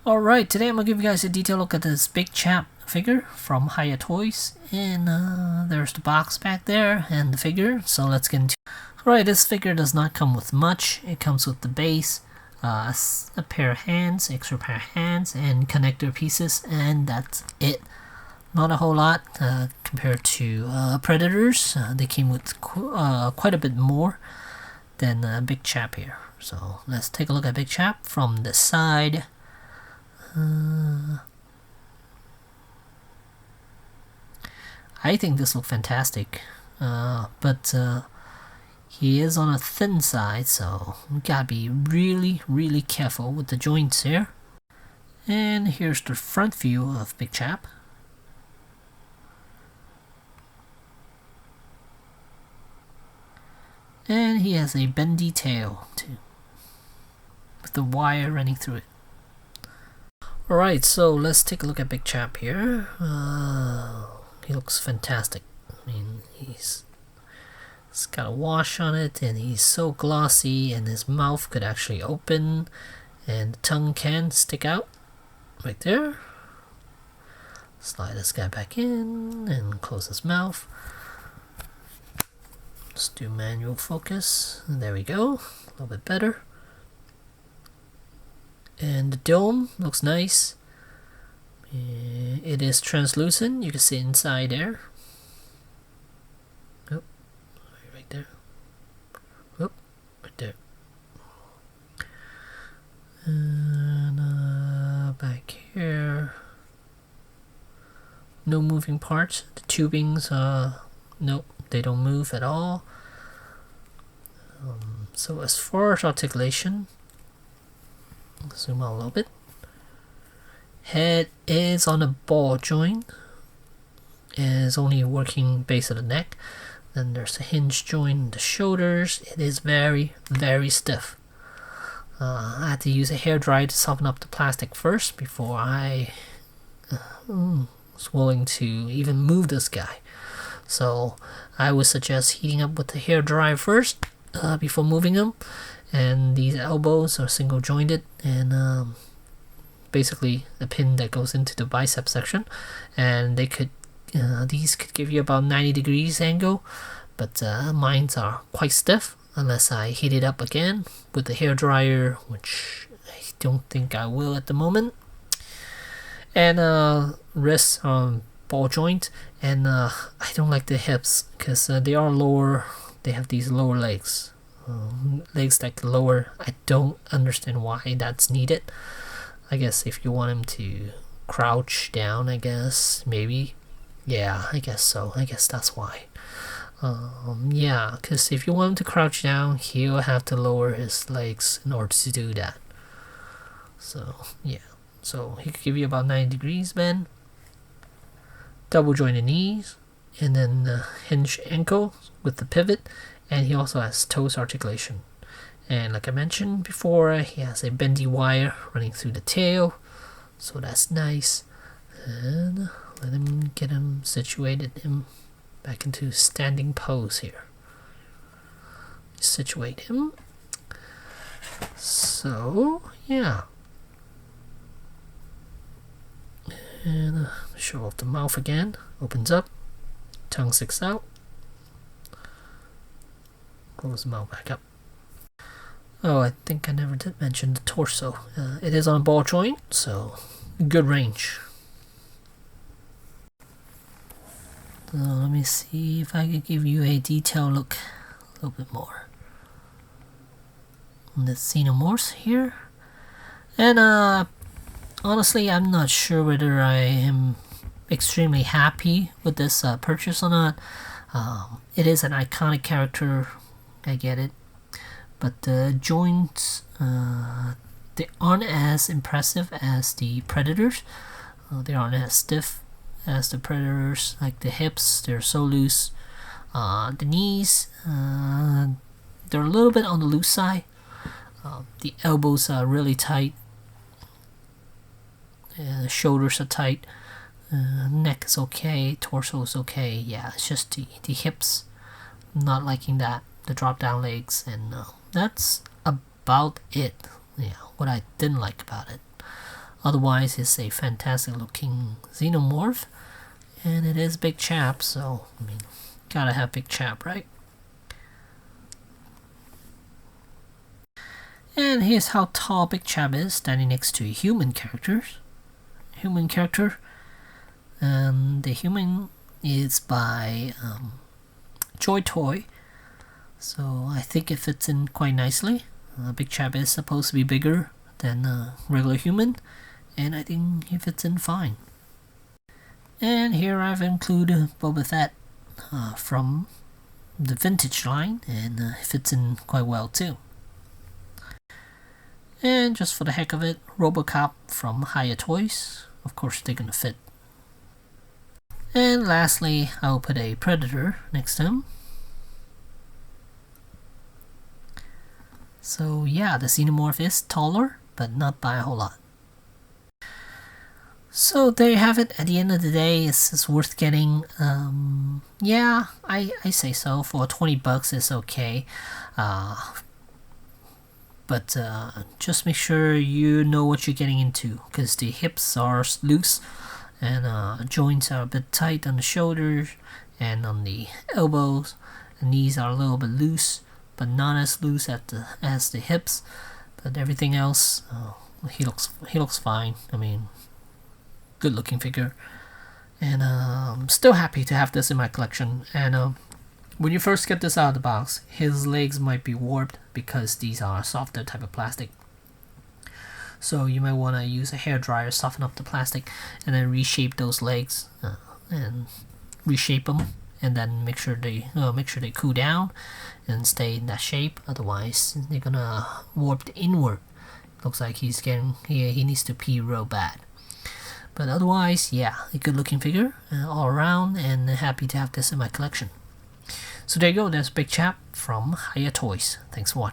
Alright, today I'm going to give you guys a detailed look at this big Chap figure from Hiya Toys. And there's the box back there and the figure, so let's get into it. Alright, this figure does not come with much. It comes with the base, a pair of hands, extra pair of hands, and connector pieces, and that's it. Not a whole lot compared to Predators. They came with quite a bit more than Big Chap here. So let's take a look at Big Chap from the side. I think this looks fantastic, but he is on a thin side, so we gotta be really careful with the joints here. And here's the front view of Big Chap. And he has a bendy tail too, with the wire running through it. Alright, so let's take a look at Big Chap here. He looks fantastic. I mean, he's got a wash on it, and he's so glossy, and his mouth could actually open, and the tongue can stick out right there. Slide this guy back in, and close his mouth. Let's do manual focus. There we go. A little bit better. And the dome looks nice. It is translucent. You can see inside there. Oh, right there. Oh, right there. And back here. No moving parts. The tubings, nope, they don't move at all. So as far as articulation, zoom out a little bit. Head is on a ball joint. It is only working base of the neck. Then there's a hinge joint in the shoulders. It is very stiff. I had to use a hairdryer to soften up the plastic first before I was willing to even move this guy. So I would suggest heating up with the hairdryer first before moving him. And these elbows are single jointed, and basically a pin that goes into the bicep section, and they could these could give you about 90 degrees angle, but mine are quite stiff unless I heat it up again with the hairdryer, which I don't think I will at the moment. And wrists on ball joint, and I don't like the hips because they are lower. They have these lower legs. Legs that can lower. I don't understand why that's needed. I guess if you want him to crouch down, I guess maybe. Yeah, I guess so. I guess that's why. Yeah, because if you want him to crouch down, he'll have to lower his legs in order to do that. So yeah, so he could give you about 90 degrees bend, double jointed knees, and then hinge ankle with the pivot. And he also has toes articulation. And like I mentioned before, he has a bendy wire running through the tail. So that's nice. And let him get him situated back into standing pose here. Situate him. So, yeah. And show off the mouth again. Opens up. Tongue sticks out. Close the mouth back up. Oh, I think I never did mention the torso. It is on a ball joint, so good range. Let me see if I could give you a detailed look a little bit more on the Xenomorphs here. And honestly, I'm not sure whether I am extremely happy with this purchase or not. It is an iconic character. I get it, but the joints they aren't as impressive as the Predators. They aren't as stiff as the Predators. Like the hips, they're so loose. The knees, they're a little bit on the loose side. The elbows are really tight. The shoulders are tight. Neck is okay. Torso is okay. Yeah, it's just the hips. I'm not liking that. The drop down legs, and that's about it. Yeah, what I didn't like about it. Otherwise, it's a fantastic looking Xenomorph, and it is Big Chap, so I mean, gotta have Big Chap, right? And here's how tall Big Chap is, standing next to a human character. And the human is by Joy Toy, so I think it fits in quite nicely. Big Chap is supposed to be bigger than a regular human, and I think he fits in fine. And here I've included Boba Fett from the vintage line, and it fits in quite well too. And just for the heck of it, Robocop from Hiya Toys. Of course they're gonna fit. And lastly, I'll put a Predator next to him. So yeah, the Xenomorph is taller, but not by a whole lot. So there you have it. At the end of the day, it's worth getting. Yeah, I say so. For 20 bucks, it's okay. But just make sure you know what you're getting into, because the hips are loose and joints are a bit tight on the shoulders and on the elbows, and knees are a little bit loose, but not as loose as the hips. But everything else, he looks fine. I mean, good looking figure, and I'm still happy to have this in my collection. And when you first get this out of the box, his legs might be warped because these are softer type of plastic. So you might want to use a hairdryer, soften up the plastic, and then reshape those legs and reshape them, and then make sure they cool down and stay in that shape. Otherwise, they're gonna warp inward. Looks like he needs to pee real bad. But otherwise, yeah, a good looking figure all around, and happy to have this in my collection. So there you go, that's Big Chap from Hiya Toys. Thanks for watching.